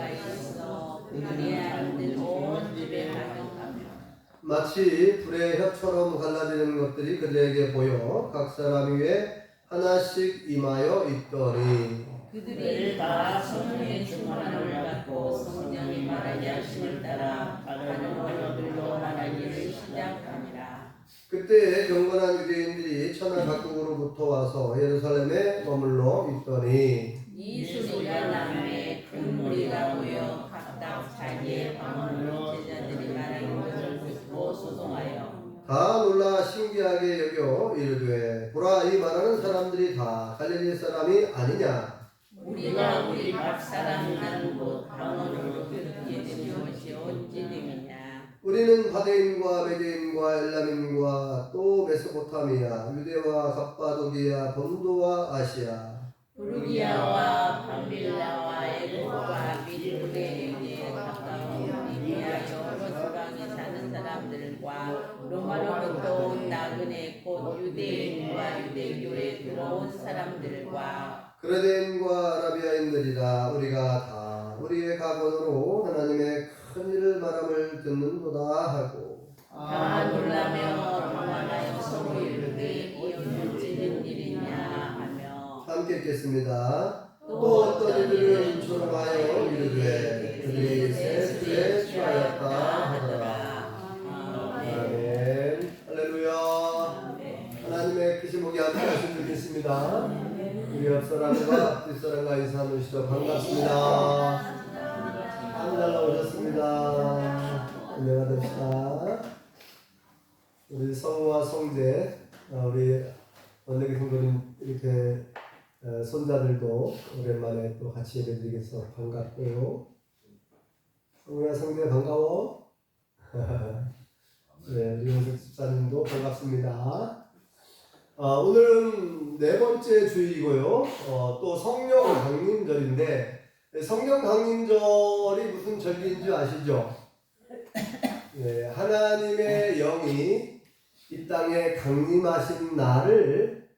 때가 있어 그들이 앉은 온 집에 가득하며 마치 불의 혀처럼 갈라지는 것들이 그들에게 보여 각 사람 위에 하나씩 임하여 있더니 그들이 다 성령의 충만함을 받고 성령이 말하게 하심을 따라 다른 언어들로 말하기를 시작하니라. 그때 경건한 유대인들이 천하 각국으로부터 와서 예루살렘에 머물러 있더니 이 소리가 남에 큰 무리가 모여 각각 자기의 방언으로 제자들이 말하는 것을 듣고 소동하여 다 놀라 신기하게 여겨 이르되 보라 이 말하는 사람들이 다 갈릴리 사람이 아니냐. 우리가 우리 각 사람 가는 곳 방언으로 듣게 된 것이 어찌 됨이냐. 우리는 바데인과 메데인과 엘람인과 또 메소포타미아 유대와 갑바도기아 본도와 아시아 부르기아와 밤빌라와 에고와 비두레에게 가까운 리비아 여러 지방에 사는 사람들과 로마로부터 온 나그네 곧 유대인과 유대교에 들어온 사람들과 그레데인과 아라비아인들이라 우리가 다 우리의 각언으로 하나님의 큰 일을 말함을 듣는도다 하고 다 놀라며 당황하여 서로 이르되 이 어찌된 일이냐 하며 함께 읽겠습니다. 또 어떤 이들은 조롱하여 이르되 그들이 세수에 취하였다 하더라. 아멘. 할렐루야. 하나님의 크신 목이 함께 하시길 믿습니다. 우리 옆사람과 뒷사람과 인사하시죠. 반갑습니다. 하늘나라 오셨습니다. 은혜가 됩시다. 우리 성우와 성재, 우리 원내기 성도님 이렇게 손자들도 오랜만에 또 같이 예배드리겠어 반갑고요. 성우야 성재 반가워. 네, 우리 영숙 집사님도 반갑습니다. 오늘은 네 번째 주일이고요. 또 성령 강림절인데 성령 강림절이 무슨 절기인 줄 아시죠? 네, 하나님의 영이 이 땅에 강림하신 날을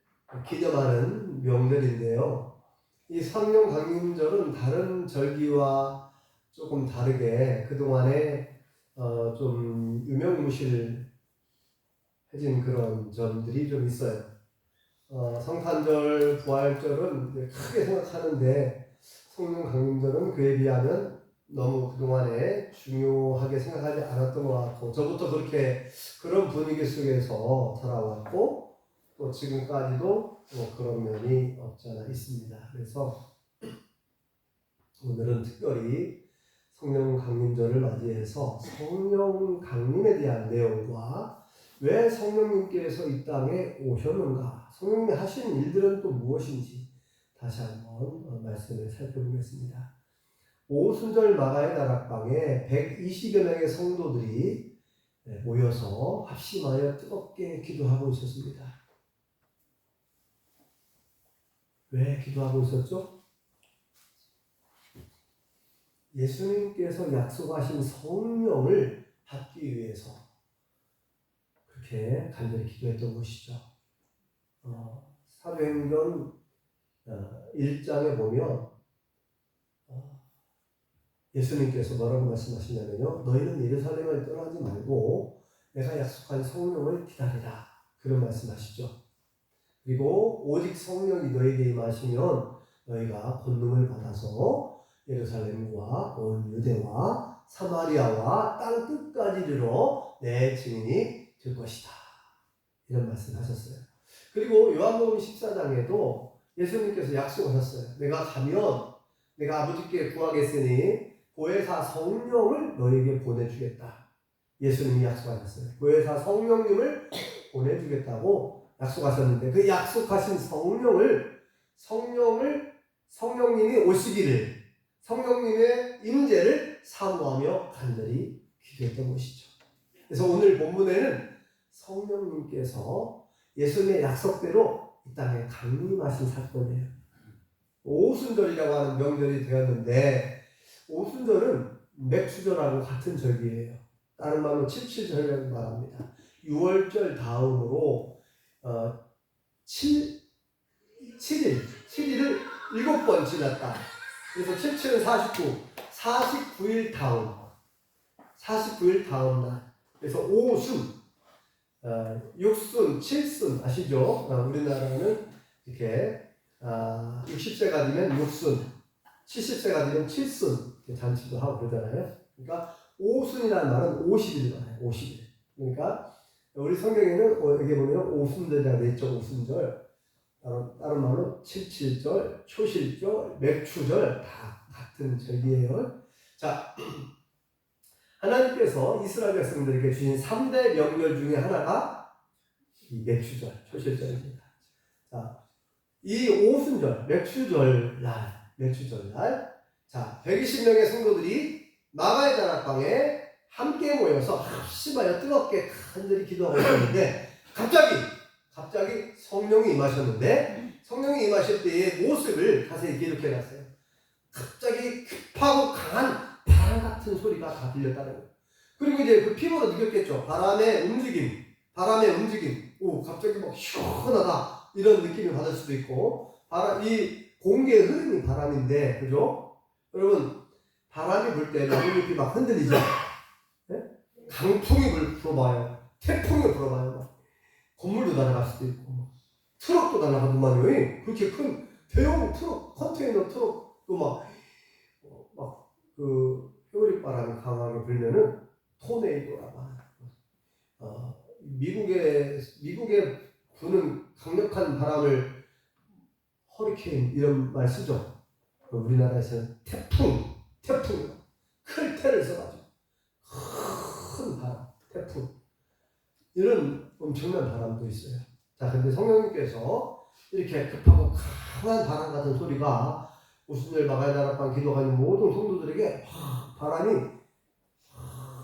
기념하는 명절인데요. 이 성령 강림절은 다른 절기와 조금 다르게 그동안에 좀 유명무실해진 그런 점들이 좀 있어요. 성탄절, 부활절은 크게 생각하는데 성령 강림절은 그에 비하면 너무 그동안에 중요하게 생각하지 않았던 것 같고 저부터 그렇게 그런 분위기 속에서 살아왔고 또 지금까지도 그런 면이 없지 않아 있습니다. 그래서 오늘은 특별히 성령 강림절을 맞이해서 성령 강림에 대한 내용과 왜 성령님께서 이 땅에 오셨는가, 성령님이 하신 일들은 또 무엇인지 다시 한번 말씀을 살펴보겠습니다. 오순절 마가의 다락방에 120여 명의 성도들이 모여서 합심하여 뜨겁게 기도하고 있었습니다. 왜 기도하고 있었죠? 예수님께서 약속하신 성령을 받기 위해서 그렇게 간절히 기도했던 것이죠. 사도행전 1장에 보면 예수님께서 뭐라고 말씀하시냐면요. 너희는 예루살렘을 떠나지 말고 내가 약속한 성령을 기다리라. 그런 말씀하시죠. 그리고 오직 성령이 너에게 임하시면 너희가 권능을 받아서 예루살렘과 온 유대와 사마리아와 땅 끝까지 이르러 내 증인이 될 것이다. 이런 말씀을 하셨어요. 그리고 요한복음 14장에도 예수님께서 약속하셨어요. 내가 가면 내가 아버지께 구하겠으니 보혜사 성령을 너에게 보내주겠다. 예수님이 약속하셨어요. 보혜사 성령님을 보내주겠다고 약속하셨는데 그 약속하신 성령님이 오시기를 성령님의 임재를 사모하며 간절히 기도했던 것이죠. 그래서 오늘 본문에는 성령님께서 예수님의 약속대로 이 땅에 강림하신 사건이에요. 오순절이라고 하는 명절이 되었는데 오순절은 맥추절하고 같은 절기예요. 다른 말로 칠칠절이라고 말합니다. 6월절 다음으로 7일을 7번 지났다. 그래서 7, 7은 49, 49일 다음 날. 그래서 오순, 육순, 칠순 아시죠? 우리나라는 이렇게 60세가 되면 육순, 70세가 되면 칠순 이렇게 잔치도 하고 그러잖아요. 그러니까 오순이라는 말은 50일 말이에요. 50일. 그러니까 우리 성경에는 여기 보면 오순절이라고 되어 있죠. 오순절. 다른 말로 칠칠절, 초실절, 맥추절 다 같은 절기예요. 자, 하나님께서 이스라엘 백성들에게 주신 3대 명절 중에 하나가 이 맥추절, 초실절입니다. 자, 이 오순절, 맥추절 날, 자, 120명의 성도들이 마가의 다락방에 함께 모여서 합심하여 뜨겁게 간절히 기도하고 있었는데 갑자기 성령이 임하셨는데 성령이 임하실 때의 모습을 자세히 기록해놨어요. 갑자기 급하고 강한 바람 같은 소리가 다 들렸다는 거예요. 그리고 이제 그 피부로 느꼈겠죠. 바람의 움직임. 오, 갑자기 막 시원하다 이런 느낌을 받을 수도 있고, 이 공기의 흐름이 바람인데, 그죠? 여러분, 바람이 불 때 나뭇잎이 막 흔들리죠. 네? 강풍이 불어봐요. 태풍이 불어봐요. 건물도 날아갈 수도 있고, 트럭도 날아가더만요. 그렇게 큰 대형 트럭, 컨테이너 트럭도 회오리바람이 강하게 불면은 토네이도라고 하는, 미국에 부는 강력한 바람을 허리케인 이런 말 쓰죠. 우리나라에서는 태풍, 클테를 써가지고 큰 바람, 태풍 이런 엄청난 바람도 있어요. 자, 근데 성령님께서 이렇게 급하고 강한 바람 같은 소리가 오순절 마가의 다락방 기도하는 모든 성도들에게 바람이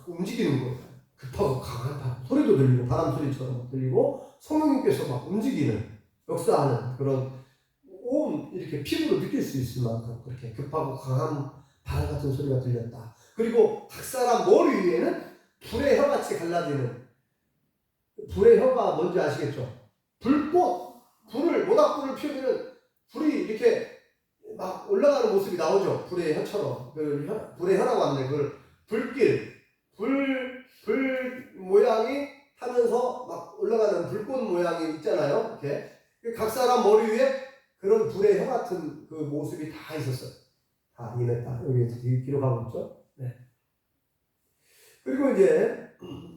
움직이는 거예요. 급하고 강한 바람 소리도 들리고 바람 소리처럼 들리고 성령님께서 막 움직이는 역사하는 그런 온 이렇게 피부로 느낄 수 있을 만큼 그렇게 급하고 강한 바람 같은 소리가 들렸다. 그리고 각 사람 머리 위에는 불의 혀같이 갈라지는, 불의 혀가 뭔지 아시겠죠? 모닥불을 피우면 불이 이렇게 막 올라가는 모습이 나오죠. 불의 혀처럼. 불의 혀라고 하는데 그걸 불 모양이 하면서 막 올라가는 불꽃 모양이 있잖아요. 이렇게 각 사람 머리 위에 그런 불의 혀 같은 그 모습이 다 있었어요. 다 임했다. 여기 기록하고 있죠. 네. 그리고 이제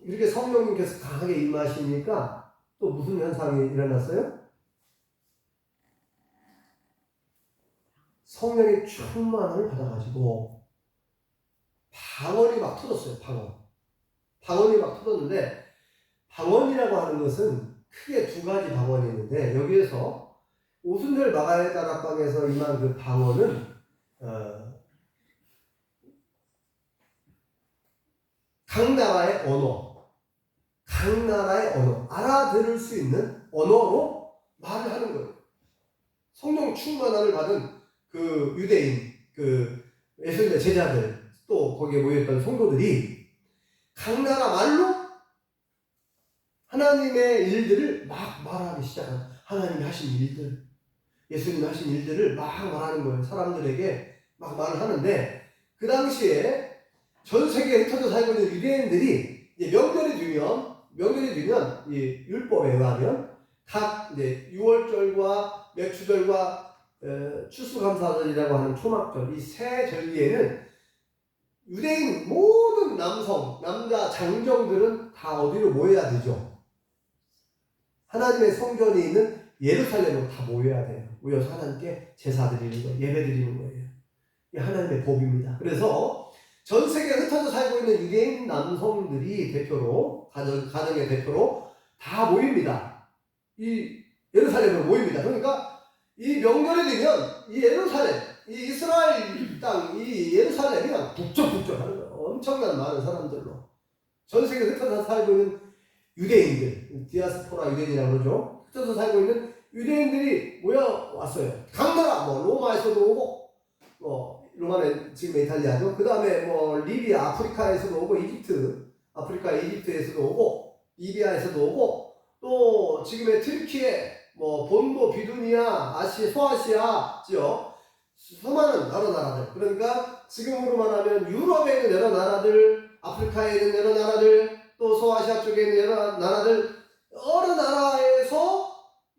이렇게 성령님께서 강하게 임하시니까 또 무슨 현상이 일어났어요? 성령의 충만을 받아가지고 방언이 막 터졌어요. 방언이 막 터졌는데, 방언이라고 하는 것은 크게 두 가지 방언이 있는데, 여기에서 오순절 마가의 다락방에서 임한 그 방언은 각 나라의 언어, 알아들을 수 있는 언어로 말을 하는 거예요. 성령 충만함을 받은 그 유대인, 그 예수님의 제자들, 또 거기에 모여있던 성도들이 각 나라 말로 하나님의 일들을 막 말하기 시작하는, 하나님이 하신 일들, 예수님이 하신 일들을 막 말하는 거예요. 사람들에게 막 말을 하는데, 그 당시에 전 세계에 흩어져 살고 있는 유대인들이 이제 명절이 되면 이 율법에 의하면 각 이제 유월절과 맥추절과 추수감사절이라고 하는 초막절, 이 세 절기에는 유대인 모든 남자 장정들은 다 어디로 모여야 되죠? 하나님의 성전이 있는 예루살렘으로 다 모여야 돼요. 모여서 하나님께 제사 드리는 거예요. 예배 드리는 거예요. 이게 하나님의 법입니다. 그래서 전 세계에 흩어져 살고 있는 유대인 남성들이 대표로, 가정의 대표로 다 모입니다. 이 예루살렘으로 모입니다. 그러니까 이 명절이 되면 이 예루살렘, 이 이스라엘 땅, 이 예루살렘이 그냥 북적북적하는 거예요. 엄청난 많은 사람들로. 전 세계에 흩어져 살고 있는 유대인들, 디아스포라 유대인이라고 그러죠. 흩어져 살고 있는 유대인들이 모여왔어요. 각 나라, 로마에서도 오고, 로마는 지금 이탈리아죠. 그 다음에 리비아, 아프리카에서도 오고, 이집트에서도 오고, 리비아에서도 오고, 또 지금의 튀르키예, 본도, 비두니아, 소아시아 지역 수많은 여러 나라들. 그러니까 지금으로만 하면 유럽에 있는 여러 나라들, 아프리카에 있는 여러 나라들, 또 소아시아 쪽에 있는 여러 나라들, 여러 나라에서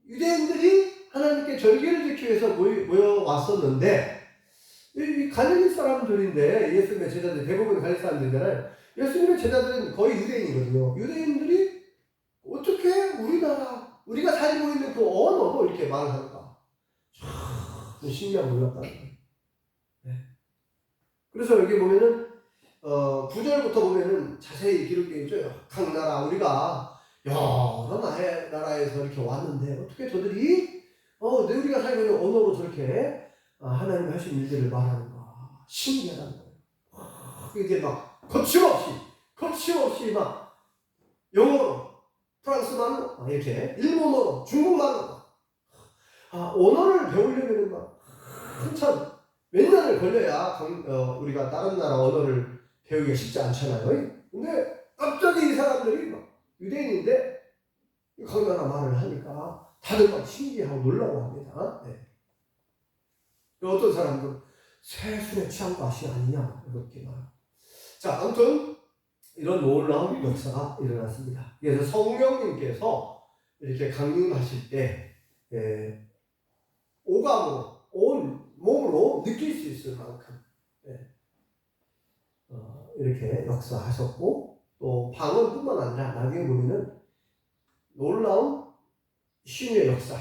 유대인들이 하나님께 절기를 지키기 위해서 모여왔었는데, 이 갈릴리 사람들인데, 예수님의 제자들, 대부분 갈릴리 사람들이잖아요. 예수님의 제자들은 거의 유대인이거든요. 유대인들이 어떻게 우리가 살고 있는 그 언어로 이렇게 말을 하는가? 참 신기한 놀랍다. 네. 그래서 여기 보면은 9절부터 보면은 자세히 기록되어 있죠. 각 나라 우리가 여러 나라에서 이렇게 왔는데 어떻게 저들이 우리가 살고 있는 언어로 저렇게 하나님이 하신 일들을 말하는가? 신기하다는 거예요. 이게 막 거침없이 막 영어로, 프랑스말로, 이렇게 일본어로, 중국말로 언어를 배우려면 막 한참 몇 년을 걸려야 우리가 다른 나라 언어를 배우기가 쉽지 않잖아요. 근데 갑자기 이 사람들이 막 유대인인데 각 나라 말을 하니까 다들 막 신기하고 놀라워합니다. 네. 어떤 사람들은 세술에 취한 것이 아니냐 이렇게 말합니다. 자, 아무튼 이런 놀라운 역사가 일어났습니다. 그래서 성령님께서 이렇게 강림하실 때 오감으로 온 몸으로 느낄 수 있을 만큼 이렇게 역사하셨고, 또 방언뿐만 아니라 나중에 보면은 놀라운 신의 역사,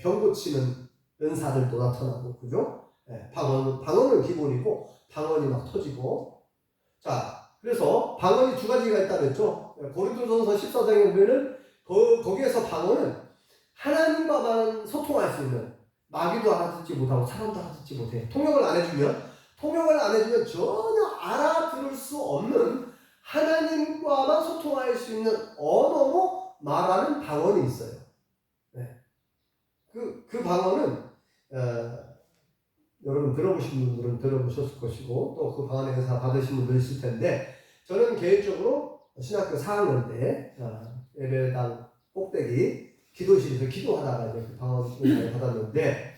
병 고치는 은사들도 나타나고, 그죠? 방언은 기본이고 방언이 막 터지고. 자, 그래서 방언이 두 가지가 있다고 했죠. 고린도전서 14장에 보면은 거기에서 방언은 하나님과만 소통할 수 있는, 마귀도 알아듣지 못하고 사람도 알아듣지 못해. 통역을 안 해주면 전혀 알아들을 수 없는 하나님과만 소통할 수 있는 언어로 말하는 방언이 있어요. 네. 그 방언은 여러분 들어보신 분들은 들어보셨을 것이고, 또 그 방언의 은사 받으신 분도 있을 텐데, 저는 개인적으로 신학교 4학년 때 예배당 꼭대기 기도실에서 기도하다가 이제 그 방언 은사를 받았는데,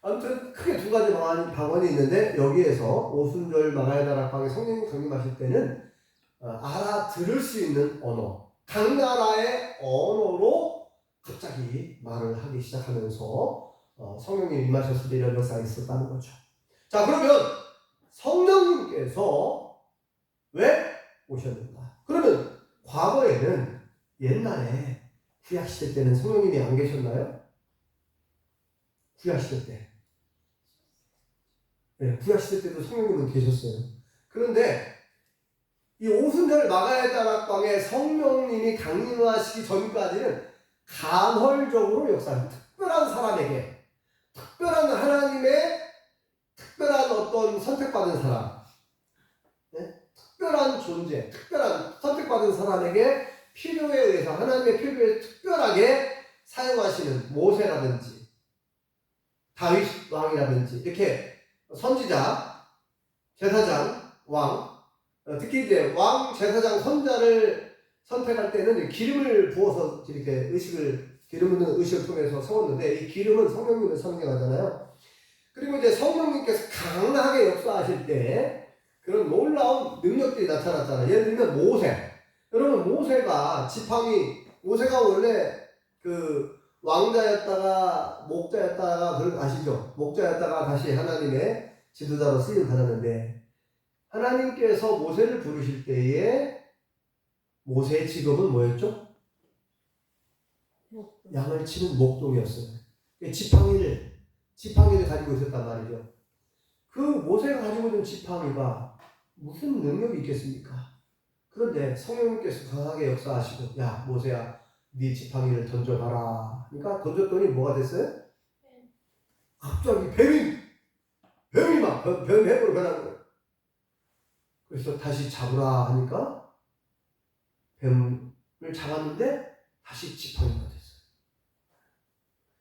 아무튼 크게 두 가지 방언이 있는데, 여기에서 오순절 마가다락방에 성령님 강림하실 때는 알아들을 수 있는 언어, 각 나라의 언어로 갑자기 말을 하기 시작하면서 성령님 임하셨을 때 이런 역사가 있었다는 거죠. 자, 그러면 성령님께서 왜 오셨는가? 그러면 과거에는, 옛날에 구약시대 때는 성령님이 안 계셨나요? 구약시대 때. 네, 구약시대 때도 성령님은 계셨어요. 그런데 이 오순절 마가다락방에 성령님이 강림하시기 전까지는 간헐적으로 역사하는, 특별한 사람에게, 특별한 하나님의 특별한 어떤 선택받은 사람, 특별한 존재, 특별한 선택받은 사람에게 필요에 의해서, 하나님의 필요에 특별하게 사용하시는 모세라든지 다윗 왕이라든지 이렇게 선지자, 제사장, 왕, 특히 이제 왕, 제사장, 선자를 선택할 때는 기름을 부어서 이렇게 기름 붓는 의식을 통해서 세웠는데, 이 기름은 성령님을 상징하잖아요. 그리고 이제 성령님께서 강하게 역사하실 때 그런 놀라운 능력들이 나타났잖아요. 예를 들면 모세. 여러분, 모세가 원래 그 왕자였다가 목자였다가, 그런 거 아시죠? 목자였다가 다시 하나님의 지도자로 쓰임 받았는데, 하나님께서 모세를 부르실 때에 모세의 직업은 뭐였죠? 양을 치는 목동이었어요. 지팡이를 가지고 있었단 말이죠. 그 모세가 가지고 있는 지팡이가 무슨 능력이 있겠습니까? 그런데 성령님께서 강하게 역사하시고, 야 모세야, 네 지팡이를 던져봐라. 그러니까 던졌더니 뭐가 됐어요? 갑자기 뱀이 막 뱀으로 변한 거예요. 그래서 다시 잡으라 하니까 뱀을 잡았는데 다시 지팡이가 됐어요.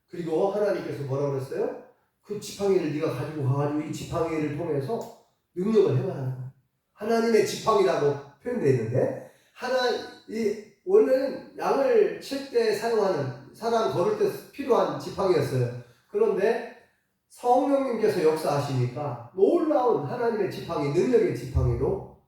그리고 하나님께서 뭐라고 그랬어요? 그 지팡이를 네가 가지고 가가지고 이 지팡이를 통해서 능력을 행하라는 거예요. 하나님의 지팡이라고 표현되어 있는데, 원래는 양을 칠 때 사용하는, 사람 걸을 때 필요한 지팡이였어요. 그런데 성령님께서 역사하시니까 놀라운 하나님의 지팡이, 능력의 지팡이로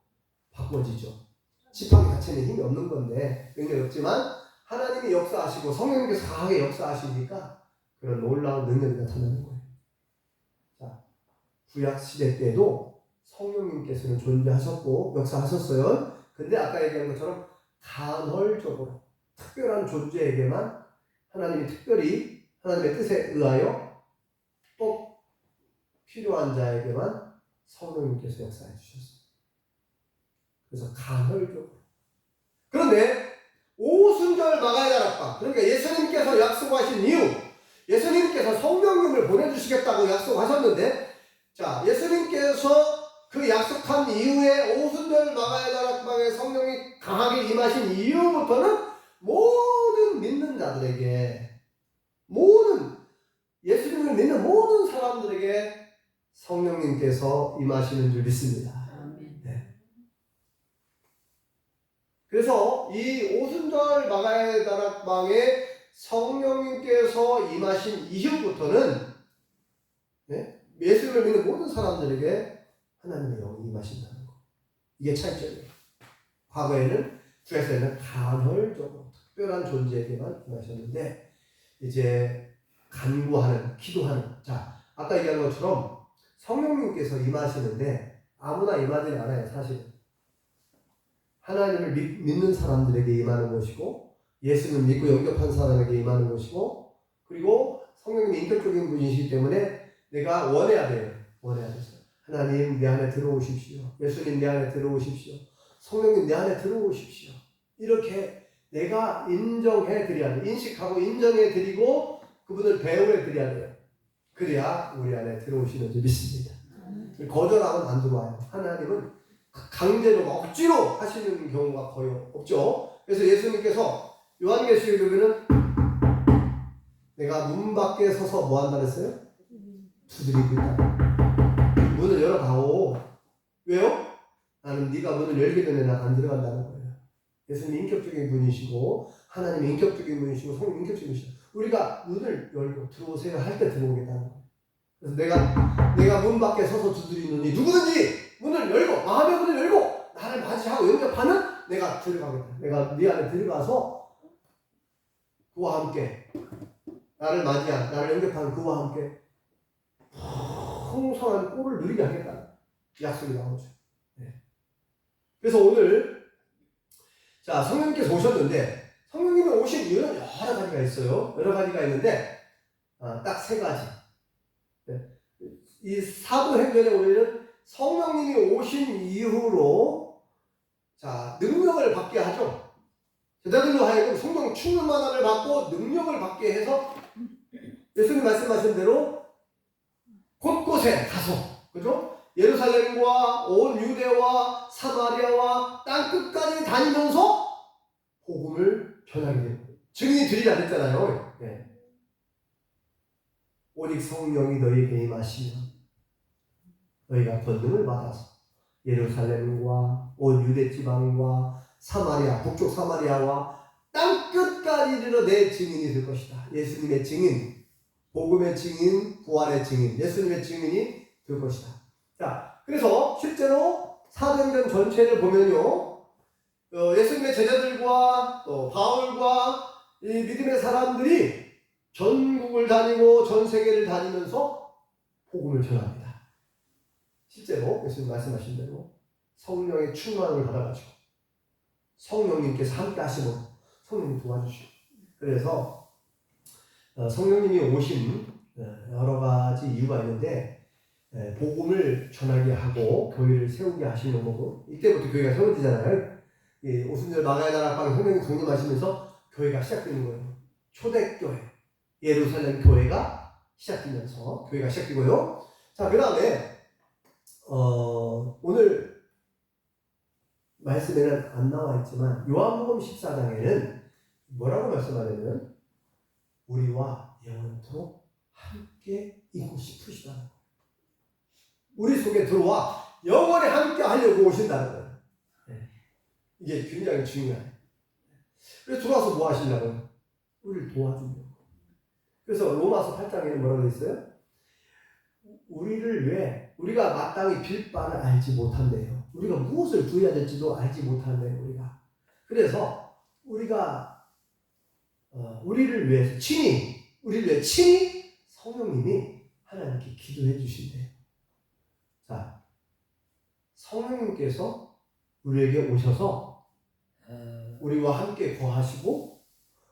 바꿔지죠. 지팡이 자체는 힘이 없는 건데, 능력이 없지만 하나님이 역사하시고 성령님께서 강하게 역사하시니까 그런 놀라운 능력이 나타나는 거예요. 자, 구약시대 때도 성령님께서는 존재하셨고 역사하셨어요. 근데 아까 얘기한 것처럼 간헐적으로 특별한 존재에게만 하나님이 특별히 하나님의 뜻에 의하여 꼭 필요한 자에게만 성령님께서 역사해 주셨어요. 그래서 간헐적으로. 그런데 오순절 마가의 다락방, 그러니까 예수님께서 약속하신 이유, 예수님께서 성령님을 보내주시겠다고 약속하셨는데, 자, 예수님께서 그 약속한 이후에 오순절 마가의 다락방에 성령이 강하게 임하신 이후부터는 모든 믿는 자들에게, 모든 예수님을 믿는 모든 사람들에게 성령님께서 임하시는 줄 믿습니다. 네. 그래서 이 오순절 마가의 다락방에 성령님께서 임하신 이후부터는, 네? 예수님을 믿는 모든 사람들에게 하나님의 영이 임하신다는 거. 이게 차이점이에요. 과거에는 구약에는 간헐적으로 특별한 존재에게만 임하셨는데, 이제 간구하는, 기도하는, 자, 아까 얘기한 것처럼 성령님께서 임하시는데 아무나 임하지 않아요. 사실은 하나님을 믿는 사람들에게 임하는 것이고, 예수를 믿고 영접한 사람에게 임하는 것이고, 그리고 성령님이 인격적인 분이시기 때문에 내가 원해야 돼요. 원해야 돼서 하나님 내 안에 들어오십시오. 예수님 내 안에 들어오십시오. 성령님 내 안에 들어오십시오. 이렇게 내가 인정해 드려야 돼. 인식하고 인정해 드리고 그분을 배우해 드려야 돼요. 그래야 우리 안에 들어오시는 줄 믿습니다. 거절하면 안 들어와요. 하나님은 강제로 억지로 하시는 경우가 거의 없죠. 그래서 예수님께서 요한계시록에는 내가 문 밖에 서서 뭐 한다 그랬어요? 두드리고 있다. 문을 열어다오. 왜요? 나는 네가 문을 열게 되면 난 안 들어간다는 거예요. 예수님 인격적인 분이시고 하나님 인격적인 분이시고 성령 인격적인 분이시고, 우리가 문을 열고 들어오세요 할 때 들어오겠다는 거예요. 그래서 내가 문 밖에 서서 두드리느니 누구든지 문을 열고, 마음의 문을 열고 나를 맞이하고 영접하는 내가 들어가겠다. 내가 네 안에 들어가서 그와 함께 나를 맞이한, 나를 영접한 그와 함께 풍성한 꼴을 누리게 하겠다. 약속이 나오죠. 네. 그래서 오늘, 자, 성령님께서 오셨는데, 성령님이 오신 이유는 여러 가지가 있어요. 여러 가지가 있는데, 딱 세 가지. 네. 이 사도행전에 보면은 성령님이 오신 이후로, 자, 능력을 받게 하죠. 제자들로 하여금 성령 충만함을 받고 능력을 받게 해서 예수님 말씀하신 대로 곳곳에 가서, 그죠? 예루살렘과 온 유대와 사마리아와 땅 끝까지 다니면서 복음을 전하게 됩니다. 증인이 되리라 그랬잖아요. 네. 오직 성령이 너희에게 임하시면 너희가 권능을 받아서 예루살렘과 온 유대 지방과 사마리아, 북쪽 사마리아와 땅 끝까지 이르러 내 증인이 될 것이다. 예수님의 증인, 복음의 증인, 부활의 증인, 예수님의 증인이 될 것이다. 자, 그래서 실제로 사도행전 전체를 보면요, 예수님의 제자들과 또 바울과 이 믿음의 사람들이 전국을 다니고 전 세계를 다니면서 복음을 전합니다. 실제로 예수님 말씀하신 대로 성령의 충만을 받아가지고 성령님께서 함께 하시고 성령님 도와주시고, 그래서 성령님이 오신 여러 가지 이유가 있는데, 복음을 전하게 하고 교회를 세우게 하시는 거고, 이때부터 교회가 세워지잖아요. 오순절 마가의 다락방에 성령님 강림하시면서 교회가 시작되는 거예요. 초대교회, 예루살렘 교회가 시작되면서 교회가 시작되고요. 자, 그 다음에 오늘 말씀에는 안 나와 있지만 요한복음 14장에는 뭐라고 말씀하냐면 우리와 영원토록 함께 있고 싶으시다는 거예요. 우리 속에 들어와 영원히 함께 하려고 오신다는 거예요. 이게 굉장히 중요해요. 그래서 들어와서 뭐 하시려고요? 우리를 도와주려고. 그래서 로마서 8장에는 뭐라고 있어요? 우리를 왜 우리가 마땅히 빌 바를 알지 못한대요. 우리가 무엇을 구해야 될지도 알지 못한대요. 우리가. 그래서 우리가 우리를 위해서 우리를 위해 친히 성령님이 하나님께 기도해 주신대요. 자, 성령님께서 우리에게 오셔서 우리와 함께 거하시고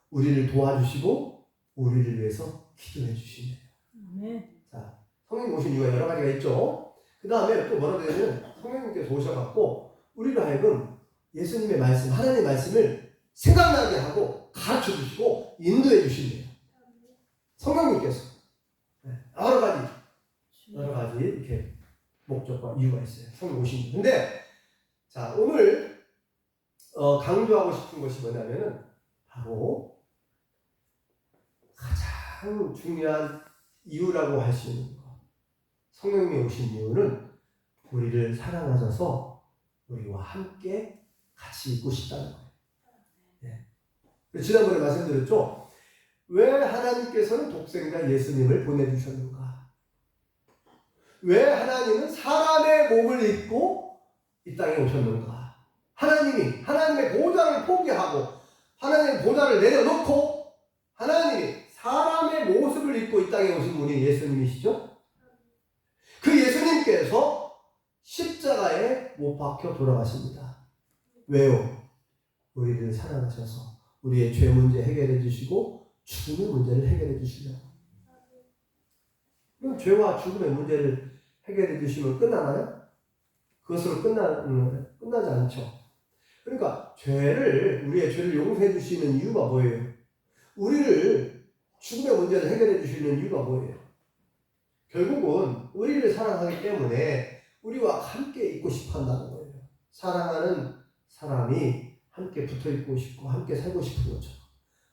우리를 도와주시고 우리를 위해서 기도해 주신대요. 네. 자, 성령님 오신 이유가 여러 가지가 있죠. 그 다음에 또 뭐라고 되냐면 성령님께서 오셔갖고 우리를 하여금 예수님의 말씀, 하나님의 말씀을 생각나게 하고 가르쳐 주시고 인도해 주신대요. 성령님께서 여러 가지 이렇게 목적과 이유가 있어요. 성령 오신 이유. 근데 자, 오늘 강조하고 싶은 것이 뭐냐면은 바로 가장 중요한 이유라고 할 수 있는 것. 성령님이 오신 이유는 우리를 사랑하셔서 우리와 함께 같이 있고 싶다는 거예요. 네. 지난번에 말씀드렸죠. 왜 하나님께서는 독생자 예수님을 보내주셨는가? 왜 하나님은 사람의 몸을 입고 이 땅에 오셨는가? 하나님이 하나님의 보좌를 포기하고 하나님의 보좌를 내려놓고 하나님이 사람의 모습을 입고 이 땅에 오신 분이 예수님이시죠? 그 예수님께서 십자가에 못 박혀 돌아가십니다. 왜요? 우리를 사랑하셔서 우리의 죄 문제 해결해 주시고 죽음의 문제를 해결해 주시려고. 그럼 죄와 죽음의 문제를 해결해 주시면 끝나나요? 그것으로 끝나지 않죠. 그러니까 우리의 죄를 용서해 주시는 이유가 뭐예요? 우리를 죽음의 문제를 해결해 주시는 이유가 뭐예요? 결국은 우리를 사랑하기 때문에 우리와 함께 있고 싶어 한다는 거예요. 사랑하는 사람이 함께 붙어 있고 싶고 함께 살고 싶은 거죠.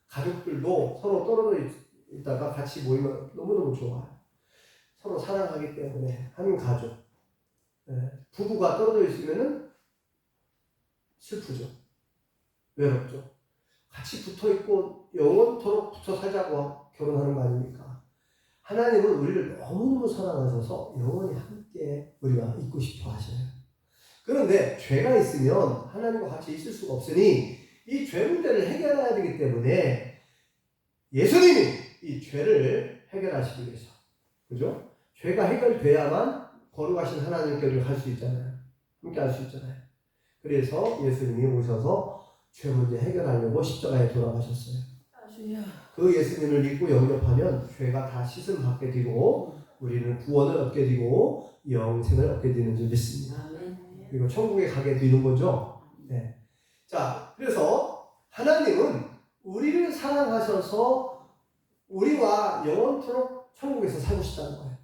가족들도 서로 떨어져 있다가 같이 모이면 너무너무 좋아요. 서로 사랑하기 때문에 한 가족. 부부가 떨어져 있으면은 슬프죠. 외롭죠. 같이 붙어 있고 영원토록 붙어 살자고 결혼하는 거 아닙니까? 하나님은 우리를 너무너무 사랑하셔서 영원히 함께 우리와 있고 싶어 하셔요. 그런데 죄가 있으면 하나님과 같이 있을 수가 없으니 이 죄 문제를 해결해야 되기 때문에 예수님이 이 죄를 해결하시기 위해서, 그죠? 죄가 해결돼야만 거룩하신 하나님께로 갈 수 있잖아요. 함께 할 수 있잖아요. 그래서 예수님이 오셔서 죄 문제 해결하려고 십자가에 돌아가셨어요. 그 예수님을 믿고 영접하면 죄가 다 씻음 받게 되고 우리는 구원을 얻게 되고 영생을 얻게 되는 줄 믿습니다. 그리고 천국에 가게 되는 거죠. 네. 자, 그래서 하나님은 우리를 사랑하셔서 우리와 영원토록 천국에서 살고 싶다는 거예요.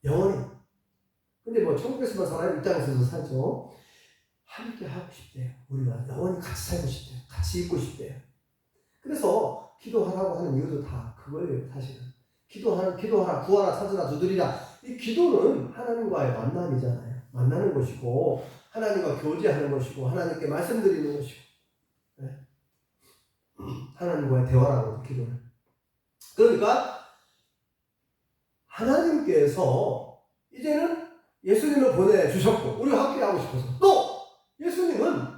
영원히. 근데 뭐 천국에서만 살아요? 이 땅에서도 살죠. 함께 하고 싶대요. 우리와 영원히 같이 살고 싶대요. 같이 있고 싶대요. 그래서 기도하라고 하는 이유도 다 그거예요. 사실은 기도하라, 구하라, 찾으라, 두드리라. 이 기도는 하나님과의 만남이잖아요. 만나는 것이고 하나님과 교제하는 것이고 하나님께 말씀드리는 것이고, 네. 하나님과의 대화라고 기도는. 그러니까 하나님께서 이제는 예수님을 보내주셨고 우리와 함께 하고 싶어서 또 예수님은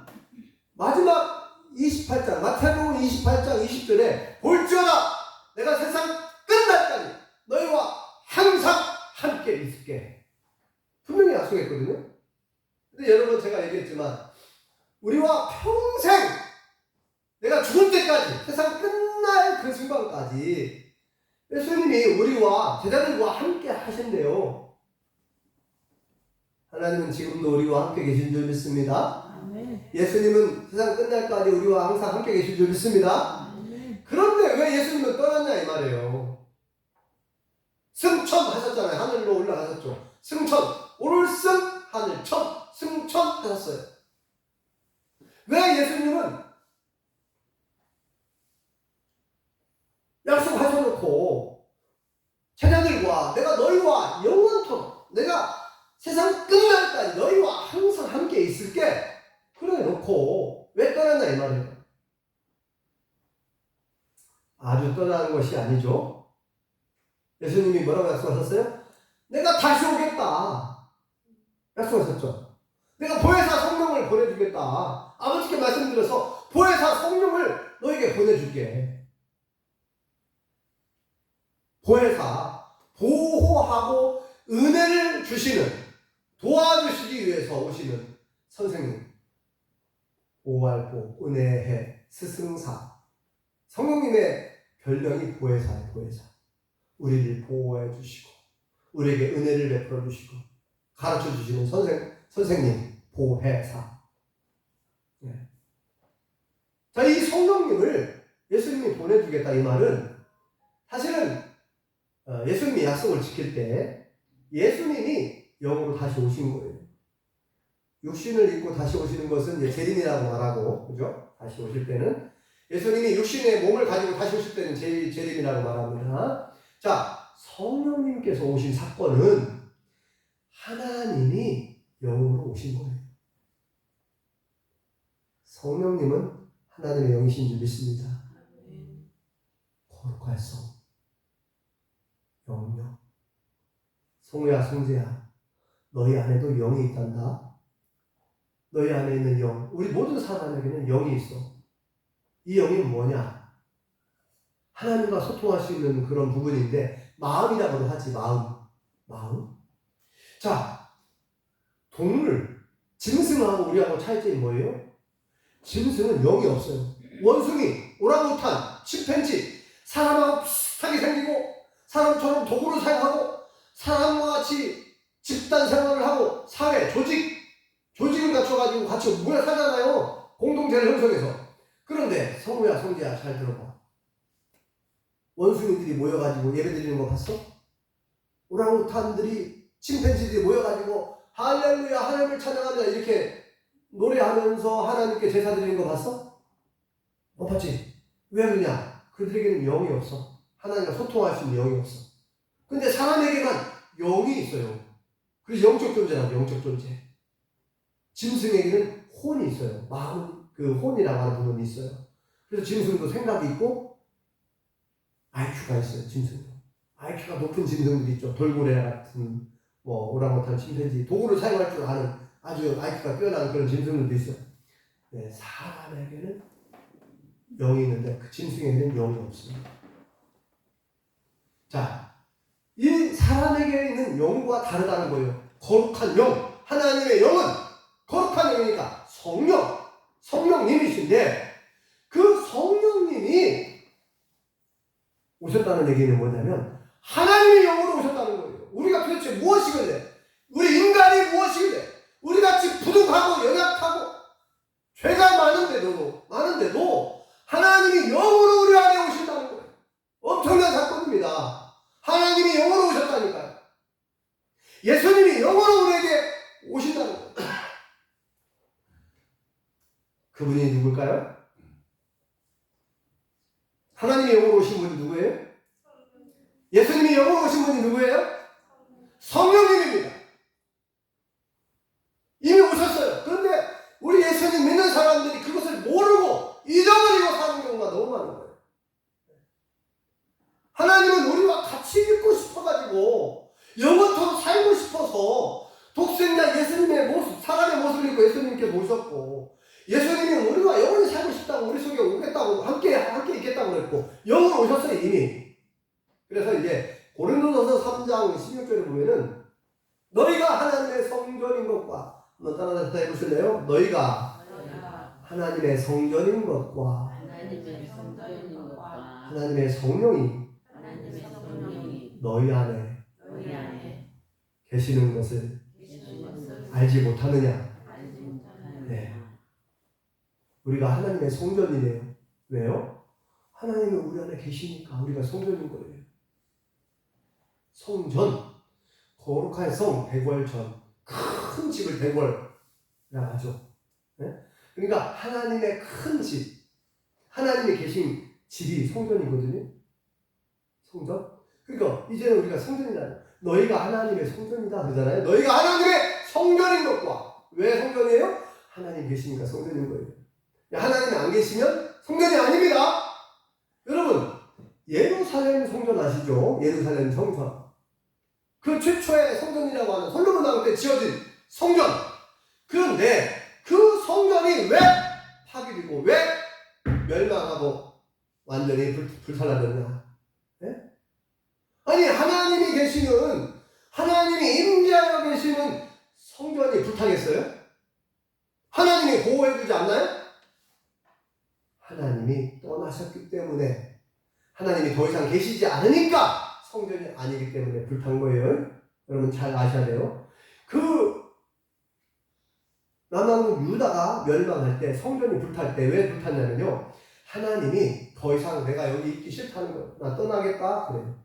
마지막 28장 마태복음 28장 20절에 볼지어다 내가 세상 끝날까지 너희와 항상 함께 있을게 분명히 약속했거든요. 근데 여러분 제가 얘기했지만 우리와 평생 내가 죽을 때까지 세상 끝날 그 순간까지 예수님이 우리와 제자들과 함께 하신대요. 하나님은 지금도 우리와 함께 계신 줄 믿습니다. 예수님은 세상 끝날까지 우리와 항상 함께 계신 줄 믿습니다. 그런데 왜 예수님은 떠났냐 이 말이에요. 승천하셨잖아요. 하늘로 올라가셨죠. 승천, 오를승 하늘천, 승천하셨어요. 왜 예수님은 약속하셔놓고 제자들과 내가 너희와 영원토록 내가 세상 끝날까지 너희와 항상 함께 있을게 그래 놓고 왜 떠났나 이 말이에요. 아주 떠나는 것이 아니죠. 예수님이 뭐라고 약속하셨어요? 내가 다시 오겠다. 약속하셨죠? 내가 보혜사 성령을 보내주겠다. 아버지께 말씀드려서 보혜사 성령을 너에게 보내줄게. 보혜사, 보호하고 은혜를 주시는, 도와주시기 위해서 오시는 선생님, 보호할보, 은혜해, 스승사. 성령님의 별명이 보혜사예요. 보혜사. 우리를 보호해 주시고 우리에게 은혜를 베풀어 주시고 가르쳐 주시는 선생님, 보혜사. 네. 자, 이 성령님을 예수님이 보내주겠다 이 말은 사실은 예수님이 약속을 지킬 때 예수님이 영으로 다시 오신 거예요. 육신을 입고 다시 오시는 것은 이제 재림이라고 말하고, 그죠? 다시 오실 때는 예수님이 육신의 몸을 가지고 다시 오실 때는 재림이라고 말합니다. 자, 성령님께서 오신 사건은 하나님이 영으로 오신 거예요. 성령님은 하나님의 영이신 줄 믿습니다. 거룩할 성, 영령. 성우야, 성재야, 너희 안에도 영이 있단다. 너희 안에 있는 영, 우리 모든 사람에게는 영이 있어. 이 영이 뭐냐? 하나님과 소통할 수 있는 그런 부분인데 마음이라고도 하지. 마음. 자, 동물, 짐승하고 우리하고 차이점이 뭐예요? 짐승은 영이 없어요. 원숭이, 오랑우탄, 침팬지, 사람하고 비슷하게 생기고 사람처럼 도구를 사용하고 사람과 같이 집단 생활을 하고 사회, 조직을 갖춰가지고 같이 모여 살잖아요. 공동체를 형성해서. 그런데 성우야, 성재야, 잘 들어봐. 원숭이들이 모여가지고 예배 드리는 거 봤어? 오랑우탄들이, 침팬지들이 모여가지고 할렐루야, 하나님을 찬양하자 이렇게 노래하면서 하나님께 제사 드리는 거 봤어? 못 봤지? 왜 그러냐? 그들에게는 영이 없어. 하나님과 소통할 수 있는 영이 없어. 근데 사람에게만 영이 있어요. 그래서 영적 존재라고, 영적 존재. 짐승에게는 혼이 있어요. 마음, 그 혼이라고 하는 부분이 있어요. 그래서 짐승도 생각이 있고 IQ가 있어요. 짐승도. IQ가 높은 짐승들이 있죠. 돌고래 같은, 오랑우탄, 침팬지, 도구를 사용할 줄 아는 아주 IQ가 뛰어난 그런 짐승들도 있어요. 네, 사람에게는 영이 있는데 그 짐승에게는 영이 없습니다. 자, 이 사람에게 있는 영과 다르다는 거예요. 거룩한 영, 하나님의 영은 거룩한 영이니까 성령님이신데 그 성령님이 오셨다는 얘기는 뭐냐면 하나님의 영으로 오셨다는 거예요. 우리가 도대체 무엇이길래, 우리 인간이 무엇이길래 우리같이 부족하고 연약하고 죄가 많은데도 하나님이 영으로 우리 안에 오신다는 거예요. 엄청난 사건입니다. 하나님이 영으로 오셨다니까요. 예수님이 영으로 우리에게 오신다는 거예요. 그분이 누굴까요? 하나님이 영으로 오신 분이 누구예요? 예수님이 영으로 오신 분이 누구예요? 성령님입니다. 이미 오셨어요. 그런데 우리 예수님 믿는 사람들이 그것을 모르고 잊어버리고 사는 경우가 너무 많은 거예요. 하나님은 우리와 같이 있고 싶어가지고 영원토록 살고 싶어서 독생자 예수님의 모습, 사람의 모습을 입고 예수님께서 오셨고, 예수님이 우리와 영원히 살고 싶다고 우리 속에 오겠다고 함께 있겠다고 그랬고 영으로 오셨어요 이미. 그래서 이제 고린도전서 3장 16절에 보면은 너희가 하나님의 성전인 것과, 한번 따라서 해보실래요? 너희가 하나님의 성전인 것과 하나님의 성령이 너희 안에 계시는 것을 알지 못하느냐? 네. 우리가 하나님의 성전이네요. 왜요? 하나님이 우리 안에 계시니까 우리가 성전인 거예요. 성전, 거룩한 성, 대궐전, 큰 집을 대궐이라고 하죠. 네? 그러니까 하나님의 큰 집, 하나님이 계신 집이 성전이거든요. 성전? 그러니까 이제는 우리가 성전이다. 너희가 하나님의 성전이다 그러잖아요. 너희가 하나님의 성전인 것과, 왜 성전이에요? 하나님 계시니까 성전인 거예요. 하나님이 안 계시면 성전이 아닙니다. 여러분, 예루살렘 성전 아시죠? 예루살렘 성전. 그 최초의 성전이라고 하는 솔로몬 왕 때 지어진 성전. 그런데 그 성전이 왜 파괴되고 왜 멸망하고 완전히 불살라졌냐? 네? 아니 하나님이 계시는, 하나님이 임재하여 계시는 성전이 불타겠어요? 하나님이 보호해주지 않나요? 하나님이 떠나셨기 때문에, 하나님이 더 이상 계시지 않으니까 성전이 아니기 때문에 불탄 거예요. 여러분 잘 아셔야 돼요. 그 남왕국 유다가 멸망할 때, 성전이 불탈 때 왜 불탔냐면요, 하나님이 더 이상 내가 여기 있기 싫다는 거예요. 나 떠나겠다 그래요.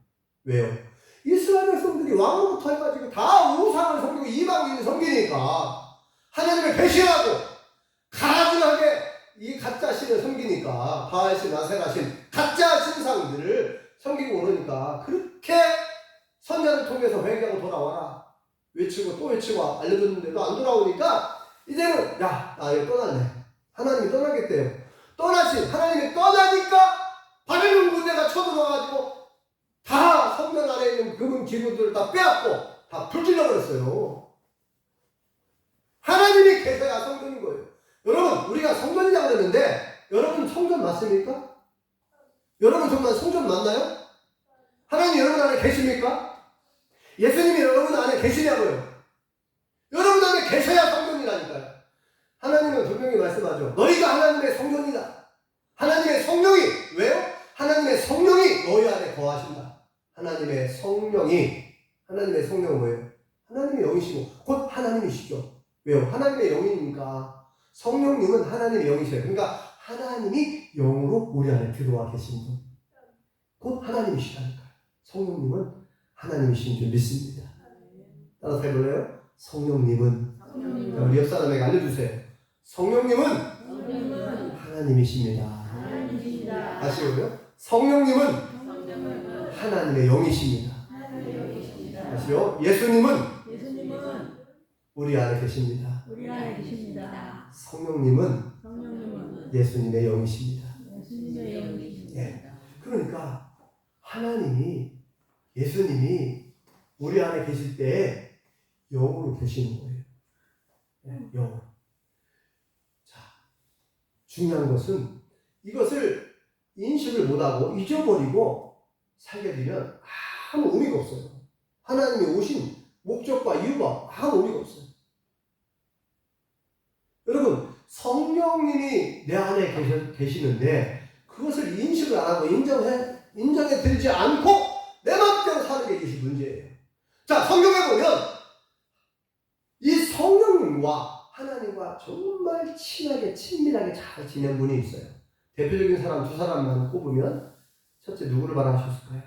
왜요? 이스라엘 백성들이 왕으로부터 해가지고 다 우상을 섬기고 이방인을 섬기니까, 하나님을 배신하고 가증하게 이 가짜 신을 섬기니까, 바알신, 아세라신 가짜 신상들을 섬기고 그러니까, 그렇게 선자를 통해서 회개하고 돌아와라 외치고 또 외치고 알려줬는데도 안 돌아오니까, 이제는 야, 나 이거 떠났네. 하나님이 떠나겠대요. 떠나신 하나님이 떠나니까 바벨론 군대가 쳐들어와가지고 다 성전 안에 있는 금은 기구들을 다 빼앗고 다 불질러버렸어요. 하나님이 계셔야 성전인 거예요. 여러분, 우리가 성전이라고 그랬는데, 여러분 성전 맞습니까? 여러분 정말 성전 맞나요? 하나님 여러분 안에 계십니까? 예수님이 여러분 안에 계시냐고요? 여러분 안에 계셔야 성전이라니까요. 하나님은 분명히 말씀하죠. 너희가 하나님의 성전이다. 하나님의 성령이, 왜요? 하나님의 성령이 너희 안에 거하신다. 하나님의 성령은 뭐예요? 하나님의 영이시고 곧 하나님이시죠. 왜요? 하나님의 영이니까. 성령님은 하나님의 영이세요. 그러니까 하나님이 영으로 우리 안에 들어와 계신 분, 곧 하나님이시다니까요. 성령님은 하나님이신 줄 믿습니다. 따라서 해볼래요? 성령님은, 우리 옆 사람에게 알려주세요. 성령님은 하나님이십니다. 아시고요? 성령님은 하나님의 영이십니다. 아시요? 예수님은 우리 안에 계십니다. 성령님은 예수님의 영이십니다. 예. 그러니까 하나님이, 예수님이 우리 안에 계실 때 영으로 계시는 거예요. 네, 영으로. 자, 중요한 것은 이것을 인식을 못하고 잊어버리고 살게 되면 아무 의미가 없어요. 하나님이 오신 목적과 이유가 아무 의미가 없어요. 여러분, 성령님이 내 안에 계시는데 그것을 인식을 안 하고 인정해 드리지 않고 내 맘대로 사는 게 이것이 문제예요. 자, 성경에 보면 이 성령님과 하나님과 정말 친하게, 친밀하게 잘 지낸 분이 있어요. 대표적인 사람 두 사람만 꼽으면, 첫째 누구를 말하셨을까요?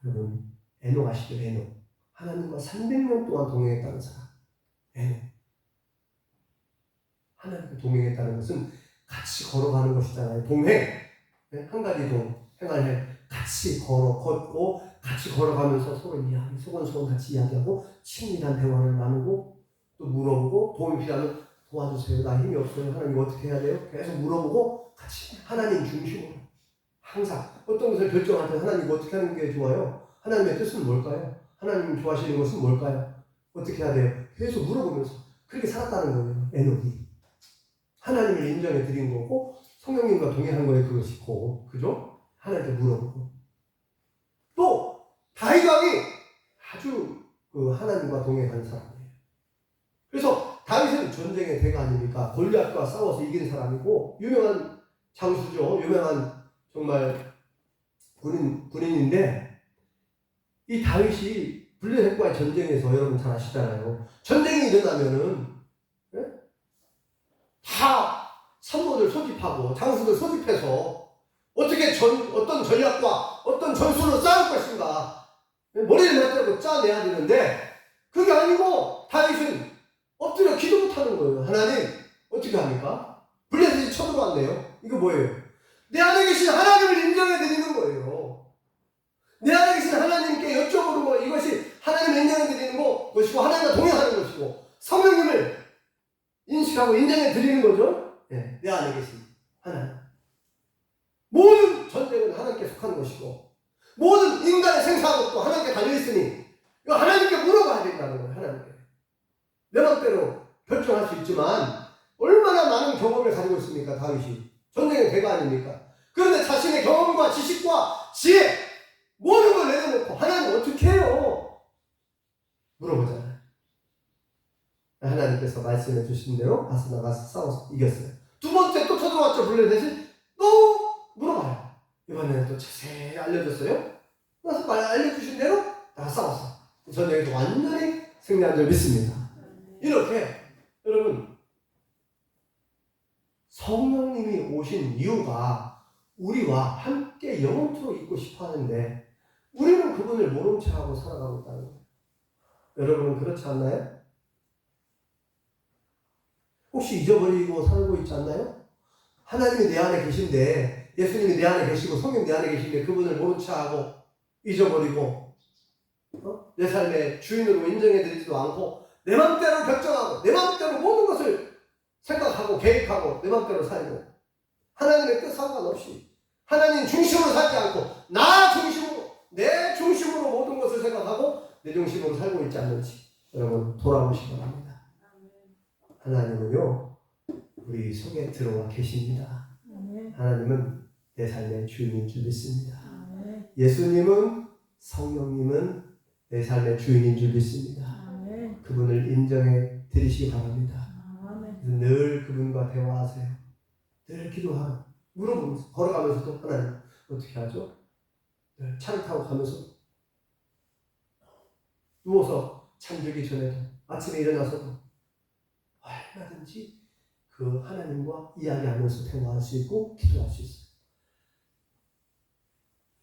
여러분, 에녹 아시죠? 에녹. 하나님과 300년 동안 동행했다는 사람. 에녹. 하나님과 동행했다는 것은 같이 걸어가는 것이잖아요. 동행. 한 가지 행할 같이 걷고 같이 걸어가면서 서로 이야기, 소곤소곤 같이 이야기하고 친밀한 대화를 나누고 또 물어보고, 도움이 필요하면 도와주세요. 나 힘이 없어요. 하나님 어떻게 해야 돼요? 계속 물어보고 같이 하나님 중심으로 항상 어떤 것을 결정할 때 하나님 어떻게 하는 게 좋아요? 하나님의 뜻은 뭘까요? 하나님 좋아하시는 것은 뭘까요? 어떻게 해야 돼요? 계속 물어보면서 그렇게 살았다는 거예요. 에녹이. 하나님을 인정해 드린 거고 성령님과 동행한 거예요. 그것이고, 그죠? 하나님께 물어보고. 또 다윗 왕이 아주 하나님과 동행한 사람이에요. 그래서 다윗은 전쟁의 대가 아닙니까? 골리앗과 싸워서 이긴 사람이고 유명한 장수죠. 유명한 정말 군인인데, 이 다윗이 블레셋과의 전쟁에서 여러분 잘 아시잖아요. 전쟁이 일어나면은 다参谋들 소집하고 장수들 소집해서 어떻게 어떤 전략과 어떤 전술로 싸울 것인가 머리를 맞대고 짜내야 되는데, 그게 아니고 다윗은 엎드려 기도 못하는 거예요. 하나님 어떻게 합니까? 블레셋이 쳐들어왔네요. 이거 뭐예요? 내 안에 계신 하나님을 인정해 드리는 거예요. 내 안에 계신 하나님께 여쭤보는 이것이 하나님을 인정해 드리는 것이고 하나님과 동행하는 것이고 성령님을 인식하고 인정해 드리는 거죠. 네, 내 안에 계신 하나님. 모든 전쟁은 하나님께 속한 것이고 모든 인간의 생사도 또 하나님께 달려있으니 이거 하나님께 물어봐야 된다는 거예요. 하나님께. 내 맘대로 결정할 수 있지만 얼마나 많은 경험을 가지고 있습니까? 다윗이. 전쟁의 대가 아닙니까? 그런데 자신의 경험과 지식과 지혜 모든 걸 내려놓고 하나님 어떻게 해요? 물어보잖아요. 하나님께서 말씀해 주신 대로 가서 나가서 싸워서 이겼어요. 두 번째 또 쳐들어왔죠. 블레 대신 또 물어봐요. 이번에는 또 자세히 알려줬어요. 그래서 알려주신 대로 나가 싸웠어. 전쟁에서 완전히 승리한 줄 믿습니다. 이렇게 여러분 성령님이 오신 이유가 우리와 함께 영원토록 있고 싶어 하는데 우리는 그분을 모른 척하고 살아가고 있다는 거예요. 여러분은 그렇지 않나요? 혹시 잊어버리고 살고 있지 않나요? 하나님이 내 안에 계신데 예수님이 내 안에 계시고 성령 내 안에 계신데 그분을 모른 척하고 잊어버리고 내 삶의 주인으로 인정해드리지도 않고 내 맘대로 결정하고 내 맘대로 모든 것을 생각하고 계획하고 내 맘대로 살고 하나님의 뜻 상관없이 하나님 중심으로 살지 않고 나 중심으로 내 중심으로 모든 것을 생각하고 내 중심으로 살고 있지 않는지 여러분 돌아보시기 바랍니다. 하나님은요 우리 속에 들어와 계십니다. 하나님은 내 삶의 주인인 줄 믿습니다. 예수님은 성령님은 내 삶의 주인인 줄 믿습니다. 그분을 인정해 드리시기 바랍니다. 늘 그분과 대화하세요. 늘 기도하고 물어보면서 걸어가면서도 하나님 어떻게 하죠? 늘 차를 타고 가면서 누워서 잠들기 전에도 아침에 일어나서도 얼마든지 그 하나님과 이야기하면서 대화할 수 있고 기도할 수 있어요.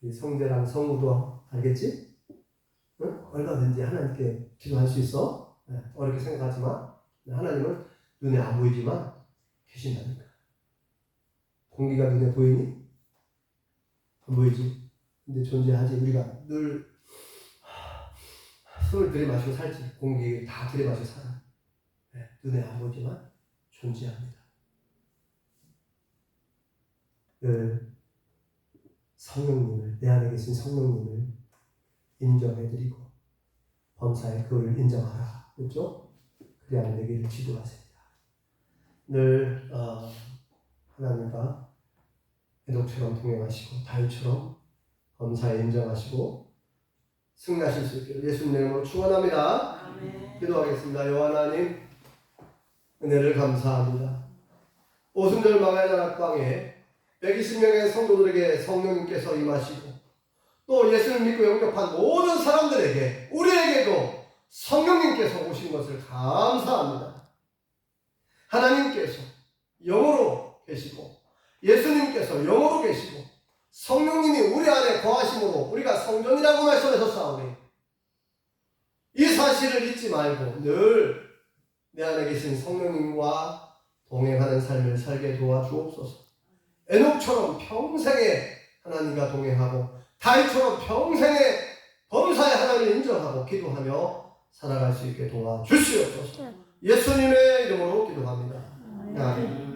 이 성대랑 성우도 알겠지? 응? 얼마든지 하나님께 기도할 수 있어. 네, 어렵게 생각하지 마. 하나님은 눈에 안 보이지만 계신다니까. 공기가 눈에 보이니? 안 보이지. 근데 존재하지. 우리가 늘 숨을 들이마시고 살지. 공기 다 들이마시고 살아. 네, 눈에 안 보이지만 존재합니다. 늘 성령님을, 내 안에 계신 성령님을 인정해드리고 범사에 그를 인정하라. 그렇죠? 그래야 내게를 지도하십니다. 늘 하나님과 에녹처럼 동행하시고 다윗처럼 범사에 인정하시고 승리하실 수 있기를 예수님 이름으로 축원합니다. 아멘. 기도하겠습니다. 여호와 하나님 은혜를 감사합니다. 오순절 망할 나락방에 120명의 성도들에게 성령님께서 임하시고 또 예수를 믿고 영접한 모든 사람들에게 우리에게도 성령님께서 오신 것을 감사합니다. 하나님께서 영으로 계시고 예수님께서 영으로 계시고 성령님이 우리 안에 거하심으로 우리가 성전이라고 말씀하셨사오니 이 사실을 잊지 말고 늘 내 안에 계신 성령님과 동행하는 삶을 살게 도와주옵소서. 에녹처럼 평생에 하나님과 동행하고 다윗처럼 평생에 범사에 하나님을 인정하고 기도하며 살아갈 수 있게 도와주시옵소서. 예수님의 이름으로 기도합니다. 아멘.